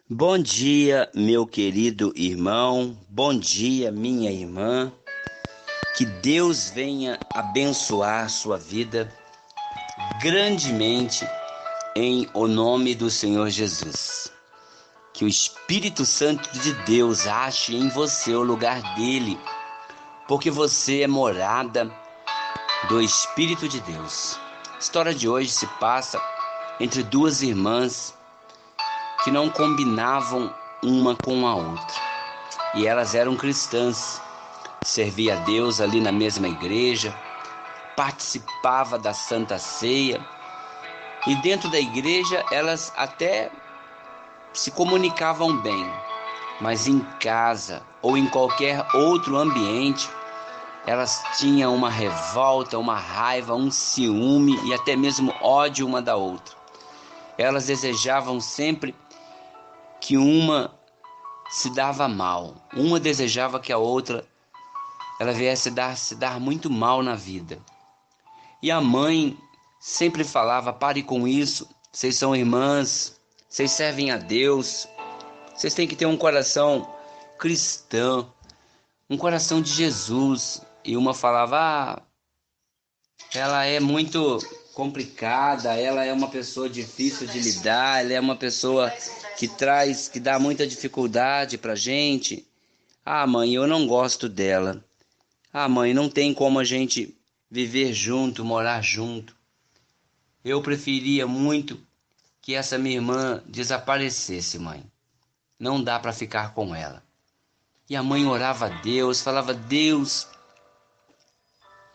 Bom dia, meu querido irmão. Bom dia, minha irmã. Que Deus venha abençoar sua vida grandemente em o nome do Senhor Jesus. Que o Espírito Santo de Deus ache em você o lugar dele, porque você é morada do Espírito de Deus. A história de hoje se passa entre duas irmãs que não combinavam uma com a outra. E elas eram cristãs, servia a Deus ali na mesma igreja, participava da Santa Ceia, e dentro da igreja elas até se comunicavam bem, mas em casa ou em qualquer outro ambiente, elas tinham uma revolta, uma raiva, um ciúme e até mesmo ódio uma da outra. Elas desejavam sempre que uma se dava mal, uma desejava que a outra ela viesse se dar muito mal na vida. E a mãe sempre falava: pare com isso, vocês são irmãs, vocês servem a Deus, vocês têm que ter um coração cristão, um coração de Jesus. E uma falava: ela é muito complicada, ela é uma pessoa difícil de lidar, ela é uma pessoa que dá muita dificuldade pra gente. Mãe, eu não gosto dela. Mãe, não tem como a gente viver junto, morar junto. Eu preferia muito que essa minha irmã desaparecesse, mãe. Não dá para ficar com ela. E a mãe orava a Deus, falava: Deus,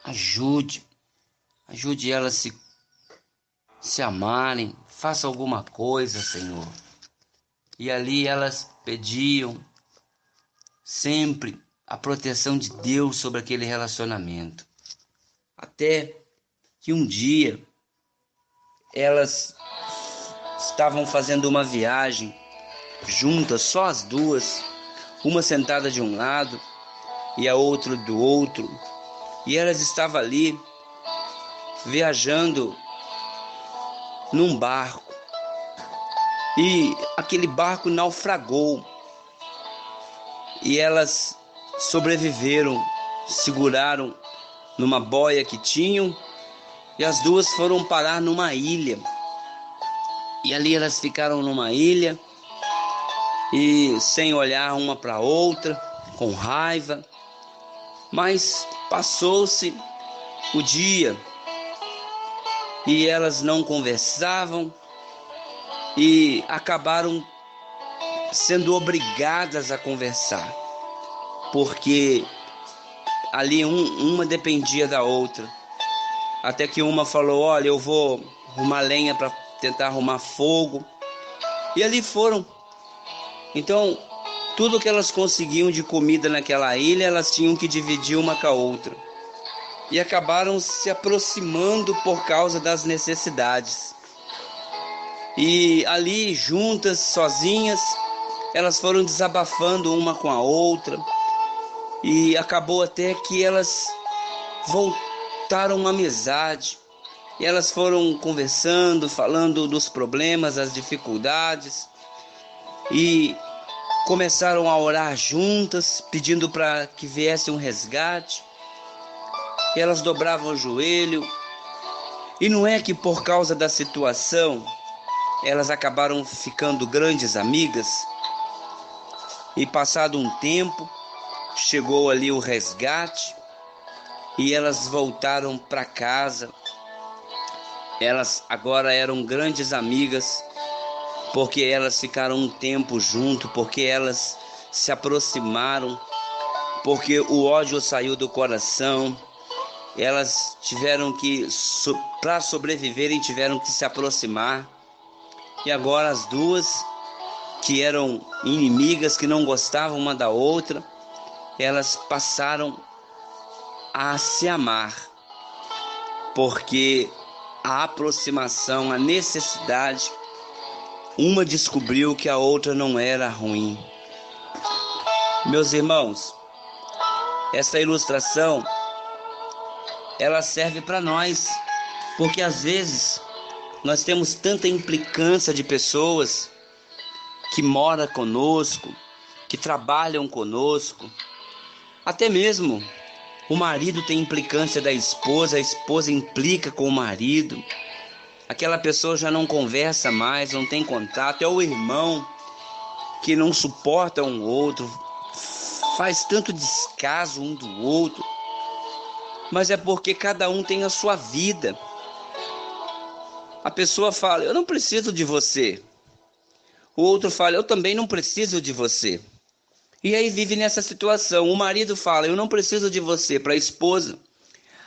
ajude elas se amarem, faça alguma coisa, Senhor. E ali elas pediam sempre a proteção de Deus sobre aquele relacionamento. Até que um dia elas estavam fazendo uma viagem juntas, só as duas, uma sentada de um lado e a outra do outro, e elas estavam ali viajando num barco, e aquele barco naufragou, e elas sobreviveram, seguraram numa boia que tinham, e as duas foram parar numa ilha. E ali elas ficaram numa ilha, e sem olhar uma para a outra, com raiva. Mas passou-se o dia, e elas não conversavam, e acabaram sendo obrigadas a conversar, porque ali uma dependia da outra. Até que uma falou: olha, eu vou arrumar lenha para tentar arrumar fogo. E ali foram. Então, tudo que elas conseguiam de comida naquela ilha, elas tinham que dividir uma com a outra. E acabaram se aproximando por causa das necessidades. E ali, juntas, sozinhas, elas foram desabafando uma com a outra. E acabou até que elas voltaram uma amizade. E elas foram conversando, falando dos problemas, das dificuldades. E começaram a orar juntas, pedindo para que viesse um resgate. E elas dobravam o joelho. E não é que por causa da situação, elas acabaram ficando grandes amigas. E passado um tempo, chegou ali o resgate. E elas voltaram para casa. Elas agora eram grandes amigas, porque elas ficaram um tempo junto, porque elas se aproximaram, porque o ódio saiu do coração. Elas tiveram que, para sobreviverem, tiveram que se aproximar. E agora as duas, que eram inimigas, que não gostavam uma da outra, elas passaram a se amar, porque a aproximação, a necessidade, uma descobriu que a outra não era ruim. Meus irmãos, essa ilustração, ela serve para nós, porque às vezes nós temos tanta implicância de pessoas que mora conosco, que trabalham conosco. Até mesmo o marido tem implicância da esposa, a esposa implica com o marido. Aquela pessoa já não conversa mais, não tem contato. É o irmão que não suporta um outro, faz tanto descaso um do outro. Mas é porque cada um tem a sua vida. A pessoa fala, eu não preciso de você. O outro fala, eu também não preciso de você. E aí vive nessa situação. O marido fala, eu não preciso de você, para a esposa.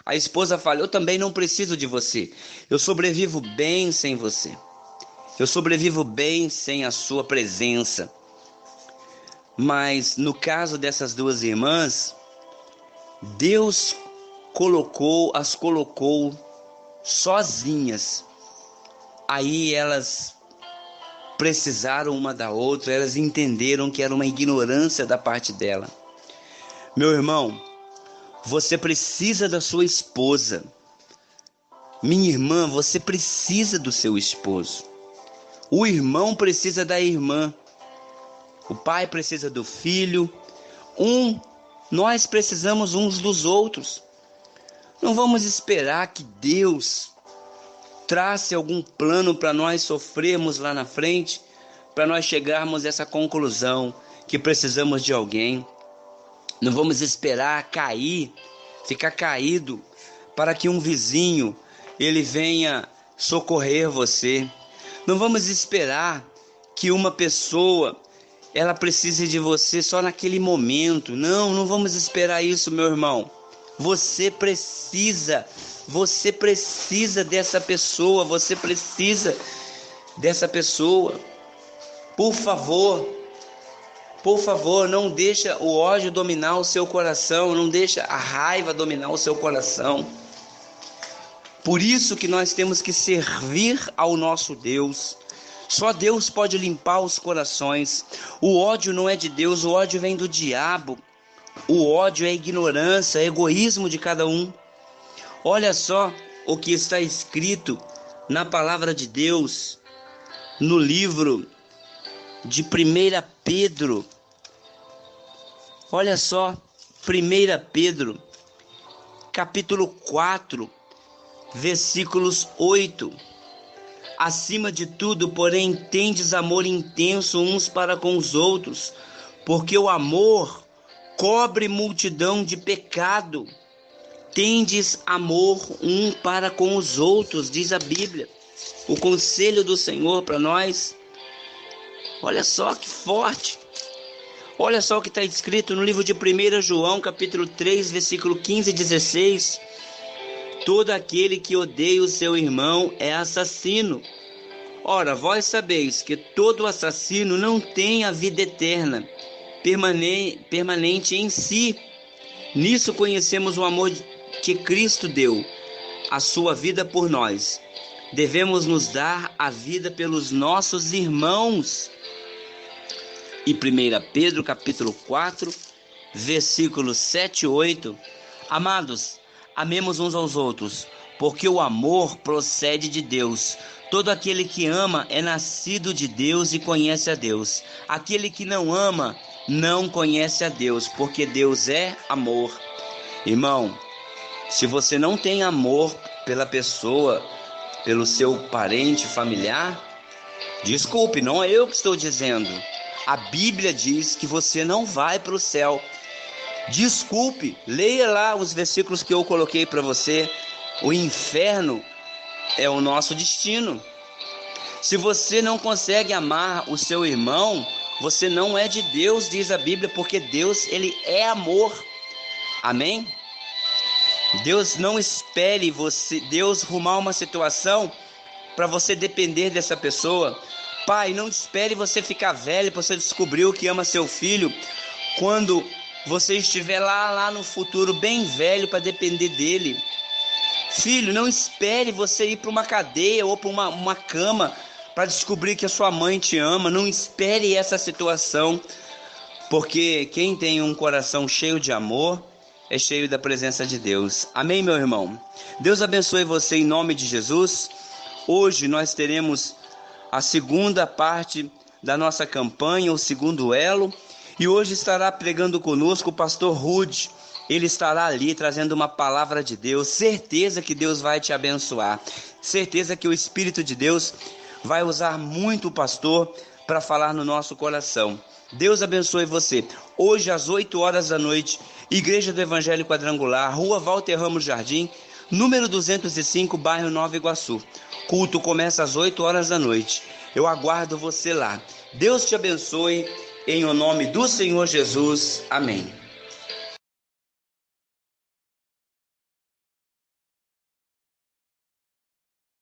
A esposa fala, eu também não preciso de você. Eu sobrevivo bem sem você. Eu sobrevivo bem sem a sua presença. Mas no caso dessas duas irmãs, Deus as colocou sozinhas. Aí elas precisaram uma da outra, elas entenderam que era uma ignorância da parte dela. Meu irmão, você precisa da sua esposa. Minha irmã, você precisa do seu esposo. O irmão precisa da irmã. O pai precisa do filho. Nós precisamos uns dos outros. Não vamos esperar que Deus trace algum plano para nós sofrermos lá na frente, para nós chegarmos a essa conclusão que precisamos de alguém. Não vamos esperar ficar caído, para que um vizinho ele venha socorrer você. Não vamos esperar que uma pessoa ela precise de você só naquele momento. Não vamos esperar isso, meu irmão. Você precisa dessa pessoa, você precisa dessa pessoa. Por favor, não deixa o ódio dominar o seu coração, não deixa a raiva dominar o seu coração. Por isso que nós temos que servir ao nosso Deus. Só Deus pode limpar os corações. O ódio não é de Deus, o ódio vem do diabo. O ódio é ignorância, é egoísmo de cada um. Olha só o que está escrito na palavra de Deus, no livro de 1 Pedro. Olha só, 1 Pedro, capítulo 4, versículos 8. Acima de tudo, porém, tendes amor intenso uns para com os outros, porque o amor cobre multidão de pecado. Tendes amor um para com os outros, diz a Bíblia. O conselho do Senhor para nós. Olha só que forte. Olha só o que está escrito no livro de 1 João, capítulo 3, versículo 15 e 16. Todo aquele que odeia o seu irmão é assassino. Ora, vós sabeis que todo assassino não tem a vida eterna, permanente em si. Nisso conhecemos o amor que Cristo deu, a sua vida por nós. Devemos nos dar a vida pelos nossos irmãos. E 1 Pedro, capítulo 4, versículos 7 e 8. Amados, amemos uns aos outros, porque o amor procede de Deus. Todo aquele que ama é nascido de Deus e conhece a Deus. Aquele que não ama não conhece a Deus, porque Deus é amor. Irmão, se você não tem amor pela pessoa, pelo seu parente, familiar, desculpe, não é eu que estou dizendo. A Bíblia diz que você não vai para o céu. Desculpe, leia lá os versículos que eu coloquei para você. O inferno é o nosso destino. Se você não consegue amar o seu irmão, você não é de Deus, diz a Bíblia, porque Deus, ele é amor. Amém? Deus não espere Deus rumar uma situação para você depender dessa pessoa. Pai, não espere você ficar velho para você descobrir o que ama seu filho quando você estiver lá no futuro bem velho para depender dele. Filho, não espere você ir para uma cadeia ou para uma cama para descobrir que a sua mãe te ama. Não espere essa situação, porque quem tem um coração cheio de amor é cheio da presença de Deus. Amém, meu irmão? Deus abençoe você em nome de Jesus. Hoje nós teremos a segunda parte da nossa campanha, o segundo elo. E hoje estará pregando conosco o pastor Rude. Ele estará ali trazendo uma palavra de Deus. Certeza que Deus vai te abençoar. Certeza que o Espírito de Deus vai usar muito o pastor para falar no nosso coração. Deus abençoe você. Hoje às 8 horas da noite, Igreja do Evangelho Quadrangular, Rua Walter Ramos Jardim, número 205, bairro Nova Iguaçu. Culto começa às 8 horas da noite. Eu aguardo você lá. Deus te abençoe, em o nome do Senhor Jesus. Amém.